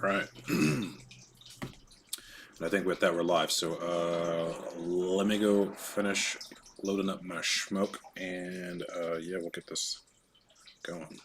Right. And I think with that we're live. So let me go finish loading up my smoke, and yeah, we'll get this going.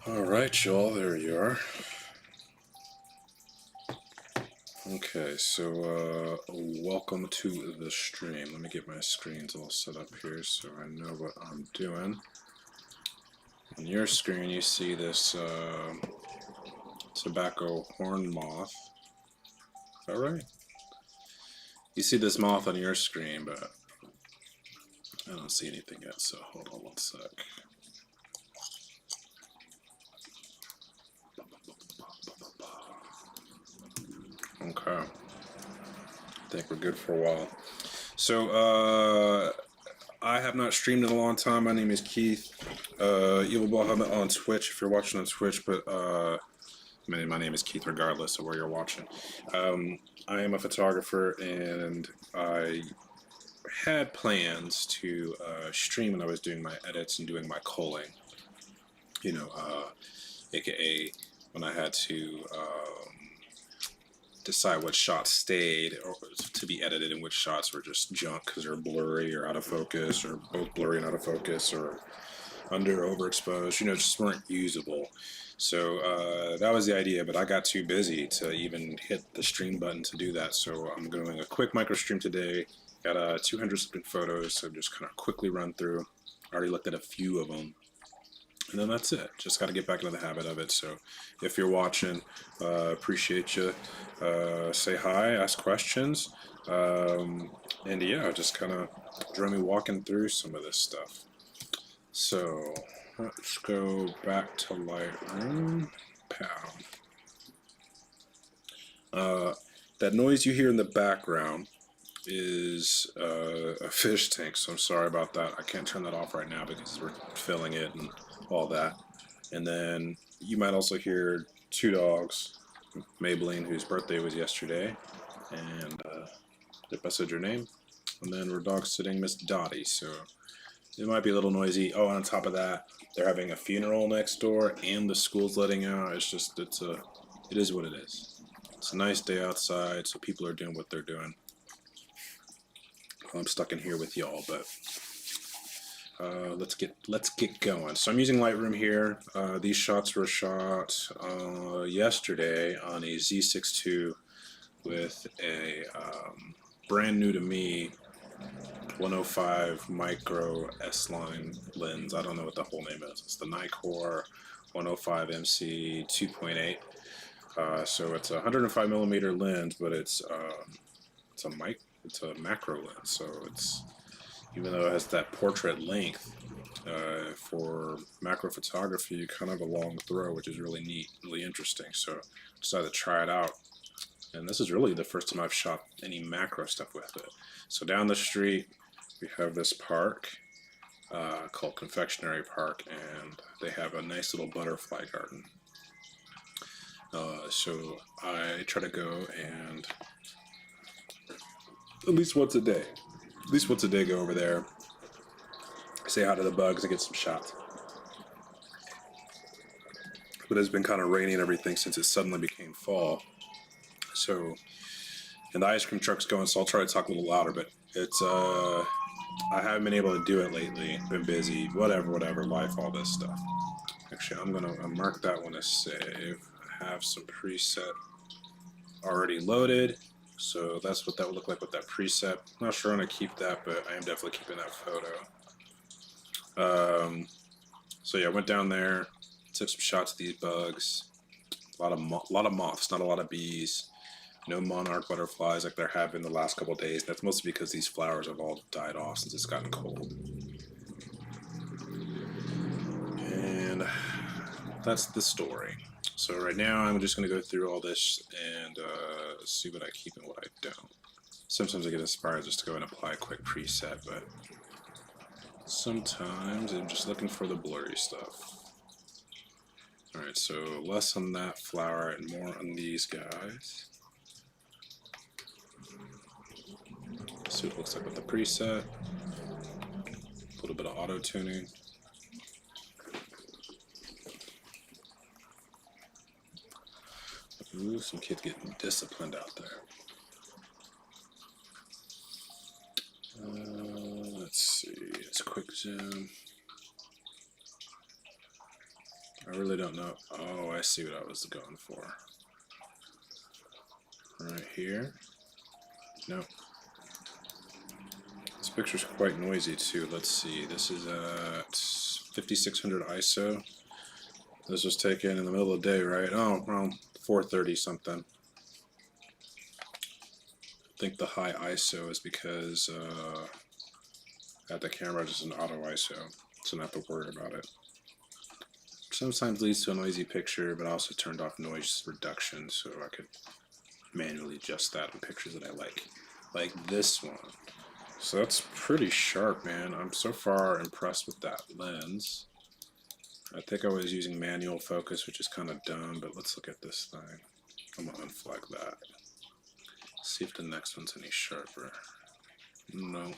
All right, y'all, there you are. Okay, so welcome to the stream. Let me get my screens all set up here so I know what I'm doing. On your screen, you see this tobacco horn moth. Is that right? You see this moth on your screen, but I don't see anything yet, so hold on one sec. Okay. I think we're good for a while. So, I have not streamed in a long time. My name is Keith. Evil Bahamut on Twitch if you're watching on Twitch, but my name is Keith regardless of where you're watching. I am a photographer, and I had plans to stream when I was doing my edits and doing my culling. You know, aka when I had to decide what shots stayed or to be edited and which shots were just junk because they're blurry or out of focus or both blurry and out of focus or under or overexposed, you know, just weren't usable. So that was the idea, but I got too busy to even hit the stream button to do that. So I'm doing a quick micro stream today. Got 200 something photos, so just kind of quickly run through. I already looked at a few of them. And then that's it. Just got to get back into the habit of it. So if you're watching, appreciate you. Say hi, ask questions. And yeah, just kind of join me walking through some of this stuff. So let's go back to Lightroom. Pow. That noise you hear in the background is a fish tank, so I'm sorry about that. I can't turn that off right now because we're filling it and all that. And then you might also hear two dogs, Maybelline, whose birthday was yesterday, and if I said your name, and then we're dog sitting Miss Dottie, so it might be a little noisy. Oh, and on top of that, they're having a funeral next door, and the school's letting out. It's just, it is what it is. It's a nice day outside, so people are doing what they're doing. I'm stuck in here with y'all, but let's get going. So I'm using Lightroom here. These shots were shot yesterday on a Z6 II with a brand new to me 105 micro S-line lens. I don't know what the whole name is. It's the Nikkor 105 MC 2.8. So it's a 105 millimeter lens, but it's a macro lens. So it's, even though it has that portrait length, for macro photography, kind of a long throw, which is really neat, really interesting. So I decided to try it out. And this is really the first time I've shot any macro stuff with it. So down the street, we have this park called Confectionery Park, and they have a nice little butterfly garden. So I try to go and at least once a day go over there, say hi to the bugs, and get some shots. But it's been kind of rainy and everything since it suddenly became fall. So, and the ice cream truck's going, so I'll try to talk a little louder, but it's, I haven't been able to do it lately. Been busy, whatever, life, all this stuff. Actually, I'm gonna mark that one as save. I have some preset already loaded, so that's what that would look like with that preset. I'm not sure I'm gonna keep that, but I am definitely keeping that photo. So yeah, I went down there, took some shots of these bugs. A lot of moths, not a lot of bees. No monarch butterflies like there have been the last couple of days. That's mostly because these flowers have all died off since it's gotten cold. And that's the story. So right now I'm just going to go through all this and see what I keep and what I don't. Sometimes I get inspired just to go and apply a quick preset, but sometimes I'm just looking for the blurry stuff. Alright, so less on that flower and more on these guys. See what it looks like with the preset. A little bit of auto tuning. Ooh, some kids getting disciplined out there. Let's see, it's quick zoom. I really don't know. Oh, I see what I was going for. Right here. Nope. This picture's quite noisy too. Let's see. This is at 5600 ISO. This was taken in the middle of the day, right? Oh, around 4:30 something. I think the high ISO is because at the camera just an auto ISO, so not have to worry about it. Sometimes leads to a noisy picture, but I also turned off noise reduction so I could manually adjust that in pictures that I like this one. So that's pretty sharp, man. I'm so far impressed with that lens. I think I was using manual focus, which is kind of dumb, but let's look at this thing. I'm gonna unflag that. See if the next one's any sharper. No.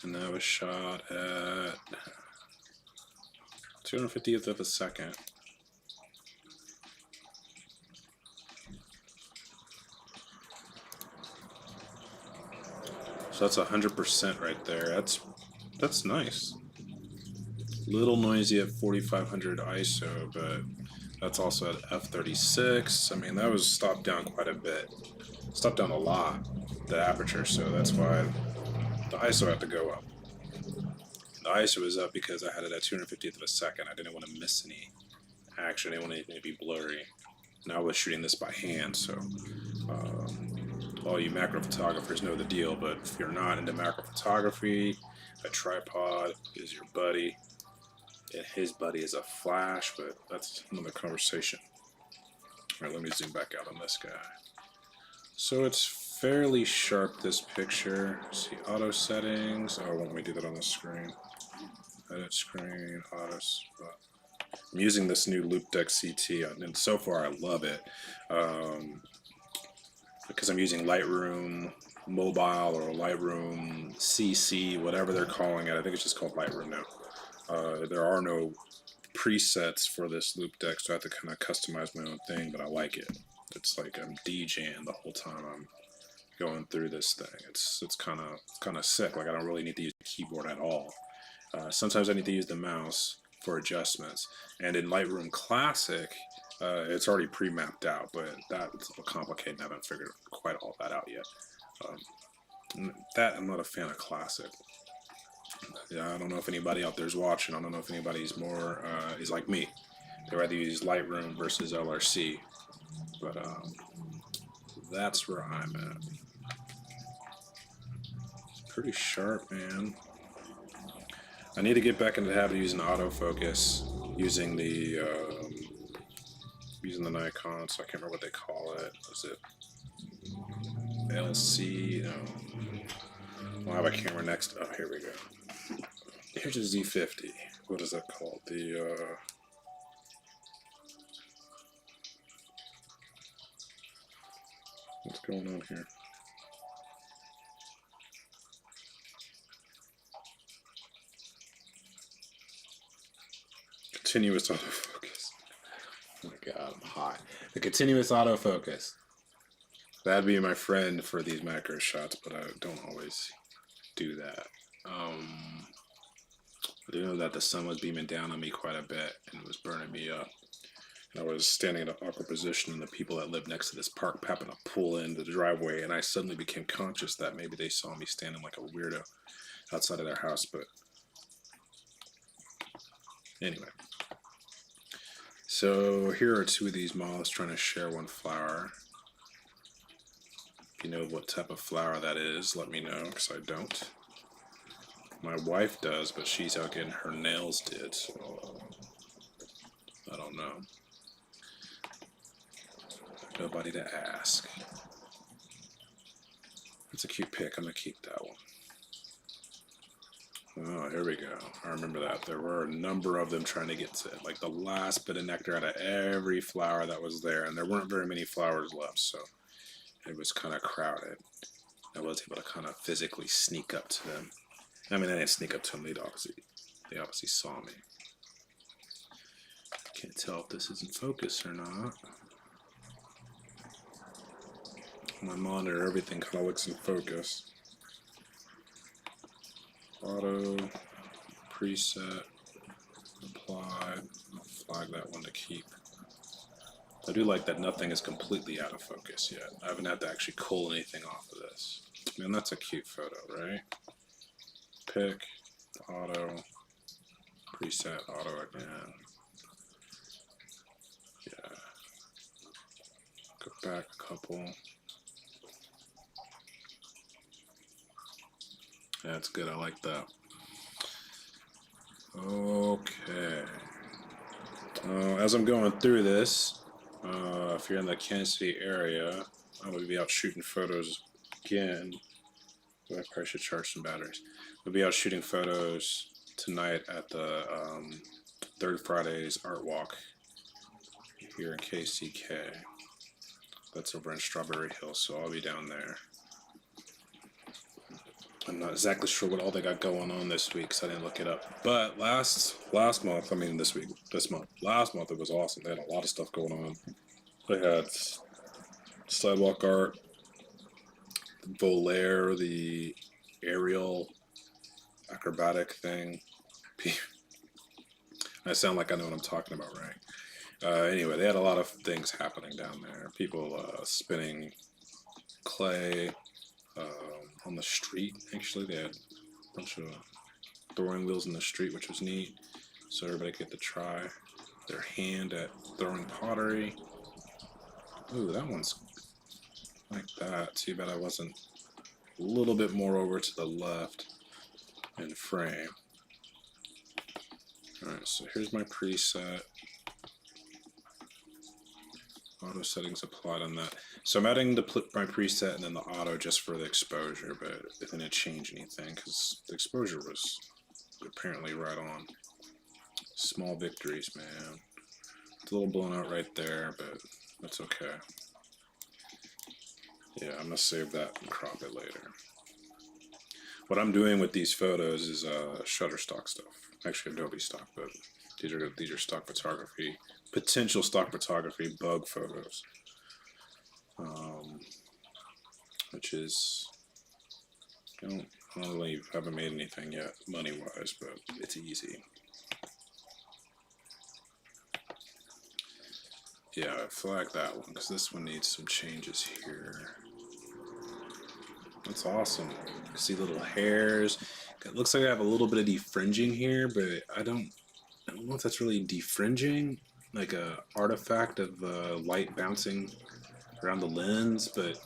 And that was shot at 250th of a second. So that's 100% right there. That's nice. Little noisy at 4500 ISO, but that's also at f36. I mean, that was stopped down quite a bit. Stopped down a lot, the aperture, so that's why the ISO had to go up. The ISO was up because I had it at 250th of a second. I didn't want to miss any action. I didn't want anything to be blurry. And I was shooting this by hand, so all you macro photographers know the deal, but if you're not into macro photography, a tripod is your buddy, and his buddy is a flash, but that's another conversation. All right, let me zoom back out on this guy. So it's fairly sharp, this picture. See auto settings. Oh, why don't we do that on the screen? Edit screen, auto spot. I'm using this new Loopdeck CT, and so far I love it. Because I'm using Lightroom Mobile or Lightroom CC, whatever they're calling it. I think it's just called Lightroom now. There are no presets for this Loopdeck, so I have to kind of customize my own thing, but I like it. It's like I'm DJing the whole time I'm going through this thing. It's kind of sick. Like I don't really need to use the keyboard at all. Sometimes I need to use the mouse for adjustments. And in Lightroom Classic, it's already pre-mapped out, but that's a little complicated. I haven't figured quite all that out yet. That I'm not a fan of Classic. Yeah, I don't know if anybody out there is watching. I don't know if anybody's more is like me. They rather use Lightroom versus LRC, but that's where I'm at. It's pretty sharp, man. I need to get back into the habit of using autofocus, using the Nikon. So I can't remember what they call it. Was it LC? No. I'll have a camera next. Oh, here we go. Here's a Z50. What is that called? The what's going on here? Continuous autofocus. Oh my god, I'm hot. The continuous autofocus. That'd be my friend for these macro shots, but I don't always do that. I do know that the sun was beaming down on me quite a bit and it was burning me up. And I was standing in an awkward position, and the people that lived next to this park happened to pull into the driveway, and I suddenly became conscious that maybe they saw me standing like a weirdo outside of their house. But anyway. So here are two of these moths trying to share one flower. If you know what type of flower that is, let me know, because I don't. My wife does, but she's out getting her nails did, so I don't know. Nobody to ask. That's a cute pic. I'm going to keep that one. Oh, here we go. I remember that. There were a number of them trying to get to like the last bit of nectar out of every flower that was there, and there weren't very many flowers left, so it was kind of crowded. I was able to kind of physically sneak up to them. I mean, I didn't sneak up to them. They obviously saw me. Can't tell if this is in focus or not. My monitor, everything kind of looks in focus. Auto, preset, applied. I'll flag that one to keep. I do like that nothing is completely out of focus yet. I haven't had to actually cull anything off of this. Man, that's a cute photo, right? Pick, auto, preset, auto again. Yeah. Go back a couple. That's good. I like that. Okay. As I'm going through this, if you're in the Kansas City area, I'm going to be out shooting photos again. I probably should charge some batteries. We'll be out shooting photos tonight at the Third Friday's Art Walk here in KCK. That's over in Strawberry Hill, so I'll be down there. I'm not exactly sure what all they got going on this week, so I didn't look it up. But last month, I mean this month, last month it was awesome. They had a lot of stuff going on. They had sidewalk art, Volaire, the aerial acrobatic thing. I sound like I know what I'm talking about, right? Anyway, they had a lot of things happening down there. People spinning clay on the street. Actually, they had a bunch of throwing wheels in the street, which was neat. So everybody could get to try their hand at throwing pottery. Ooh, that one's like that. Too bad I wasn't a little bit more over to the left in frame. Alright, so here's my preset. Auto settings applied on that. So I'm adding my preset and then the auto just for the exposure, but it didn't change anything because the exposure was apparently right on. Small victories, man. It's a little blown out right there, but that's okay. Yeah, I'm gonna save that and crop it later. What I'm doing with these photos is Shutterstock stuff. Actually, Adobe stock, but these are stock photography, potential stock photography bug photos, which is I haven't made anything yet money wise, but it's easy. Yeah, I flag that one because this one needs some changes here. That's awesome. See little hairs. It looks like I have a little bit of defringing here, but I don't know if that's really defringing, like a artifact of light bouncing around the lens, but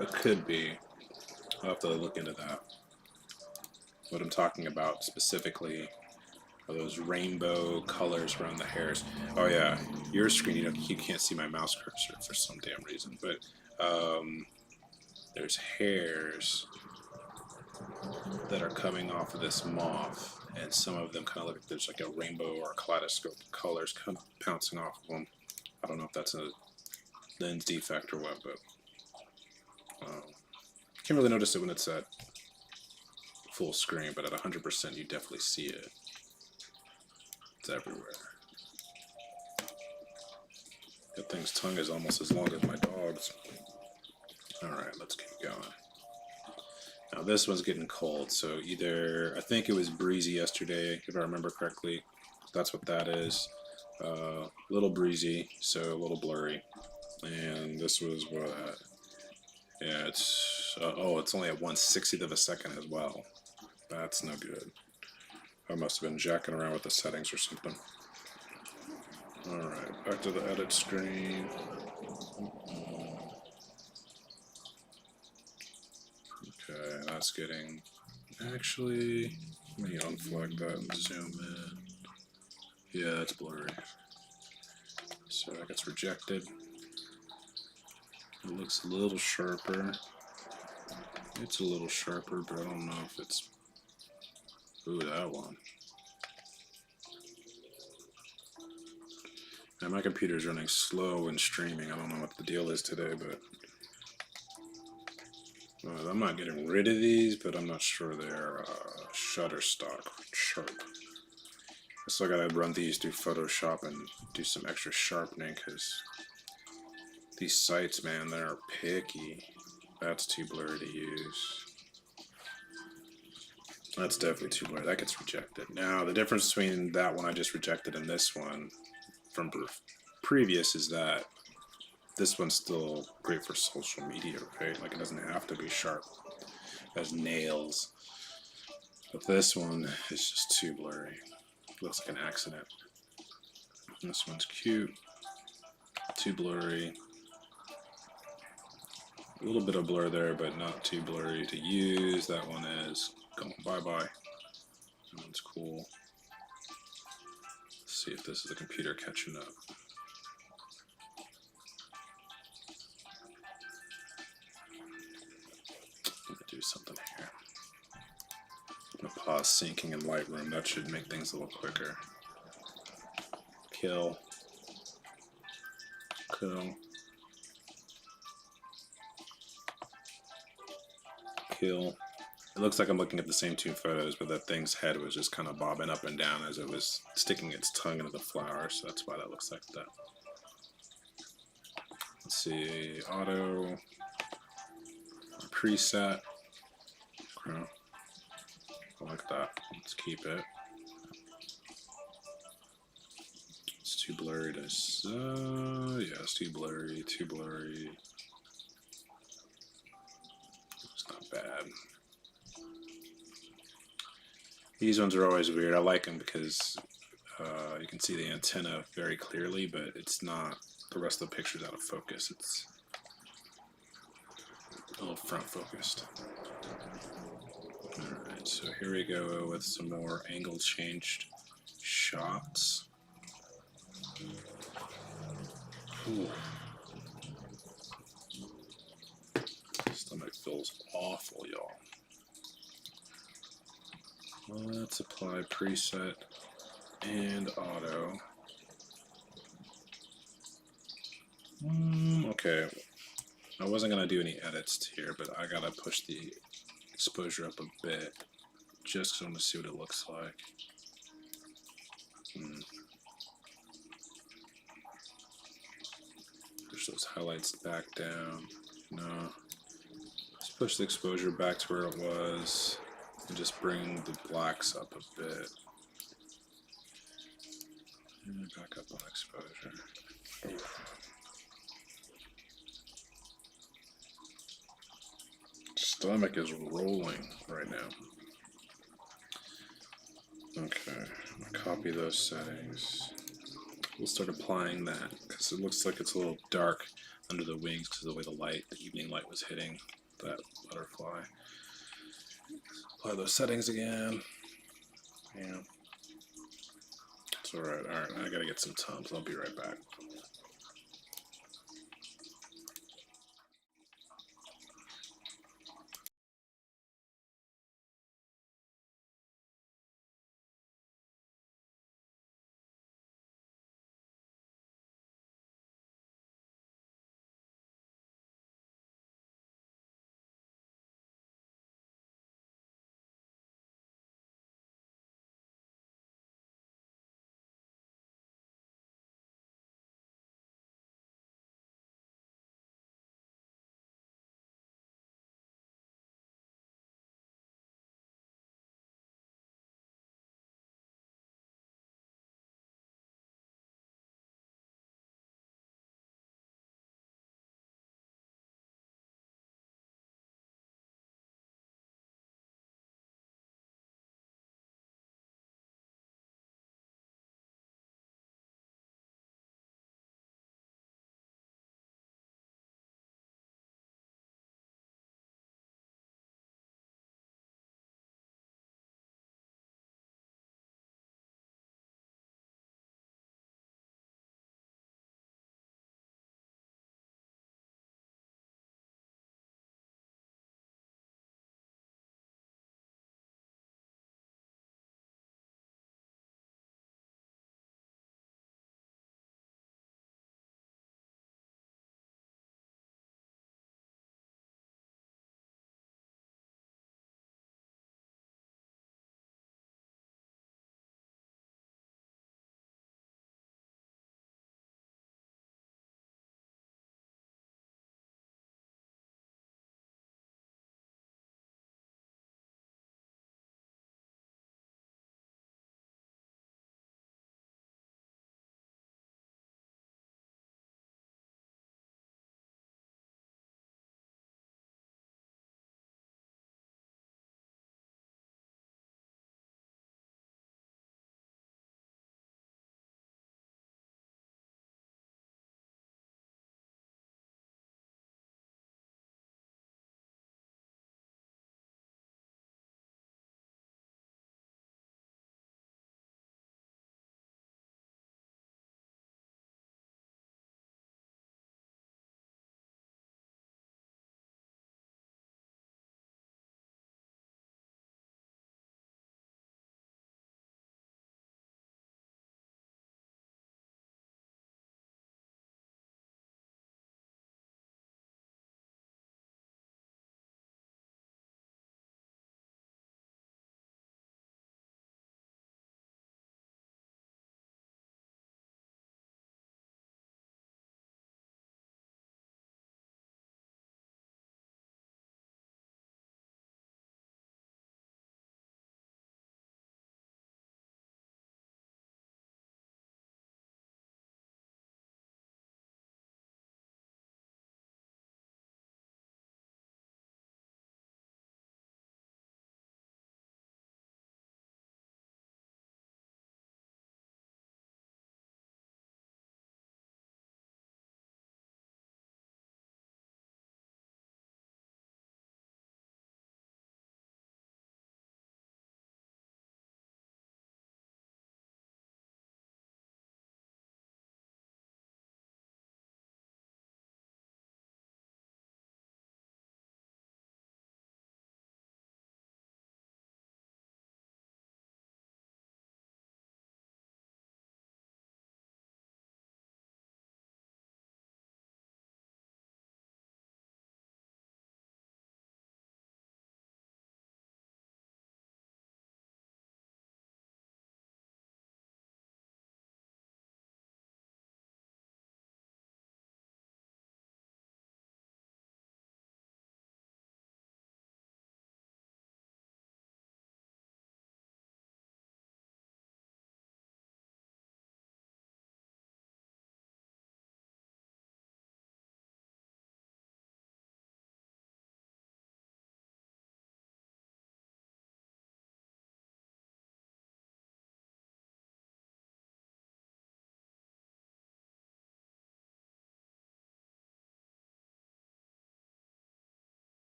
it could be. I'll have to look into that. What I'm talking about specifically are those rainbow colors around the hairs. Oh yeah, your screen, you can't see my mouse cursor for some damn reason, but there's hairs that are coming off of this moth, and some of them kind of look like there's like a rainbow or a kaleidoscope of colors kind of bouncing off of them. I don't know if that's a lens defect or what, but can't really notice it when it's at full screen, but at 100% you definitely see it. It's everywhere. That thing's tongue is almost as long as my dog's. Alright, let's keep going. Now this one's getting cold, so either, I think it was breezy yesterday, if I remember correctly. That's what that is. A little breezy, so a little blurry. And this was what? Yeah, it's, it's only at 1/60th of a second as well. That's no good. I must have been jacking around with the settings or something. Alright, back to the edit screen. Okay, that's getting... Actually, let me unflag that and zoom in. Yeah, it's blurry. So that gets rejected. It looks a little sharper. It's a little sharper, but I don't know if it's... Ooh, that one. Now my computer's running slow and streaming. I don't know what the deal is today, but... I'm not getting rid of these, but I'm not sure they're Shutterstock sharp. I still gotta run these through Photoshop and do some extra sharpening, because these sites, man, they're picky. That's too blurry to use. That's definitely too blurry. That gets rejected. Now, the difference between that one I just rejected and this one from previous is that this one's still great for social media, right? Like, it doesn't have to be sharp. It has nails. But this one is just too blurry. Looks like an accident. This one's cute. Too blurry. A little bit of blur there, but not too blurry to use. That one is going bye-bye. That one's cool. Let's see if this is the computer catching up. Let me do something here. I'm gonna pause syncing in Lightroom. That should make things a little quicker. Kill. Kill. Kill. It looks like I'm looking at the same two photos, but that thing's head was just kind of bobbing up and down as it was sticking its tongue into the flower, so that's why that looks like that. Let's see, auto, preset. I like that. Let's keep it. too blurry to, yeah, it's too blurry, too blurry. It's not bad. These ones are always weird. I like them because you can see the antenna very clearly, but it's not, the rest of the picture's out of focus. It's a little front focused. Alright, so here we go with some more angle changed shots. Ooh. Stomach feels awful, y'all. Let's apply preset and auto. Okay, I wasn't gonna do any edits here, but I gotta push the exposure up a bit just because I want to see what it looks like. Push those highlights back down. No. Let's push the exposure back to where it was and just bring the blacks up a bit. And back up on exposure. Oof. Stomach is rolling right now. Okay, I'll copy those settings. We'll start applying that because it looks like it's a little dark under the wings because of the way the evening light was hitting that butterfly. Apply those settings again. Yeah. It's alright. Alright, I gotta get some Tums. I'll be right back.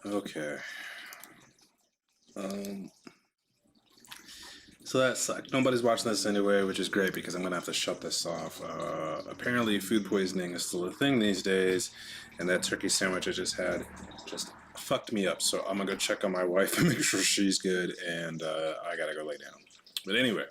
Okay. So that sucked. Nobody's watching this anyway, which is great because I'm gonna have to shut this off. Apparently, food poisoning is still a thing these days, and that turkey sandwich I just had just fucked me up. So I'm gonna go check on my wife and make sure she's good, and I gotta go lay down. But anyway,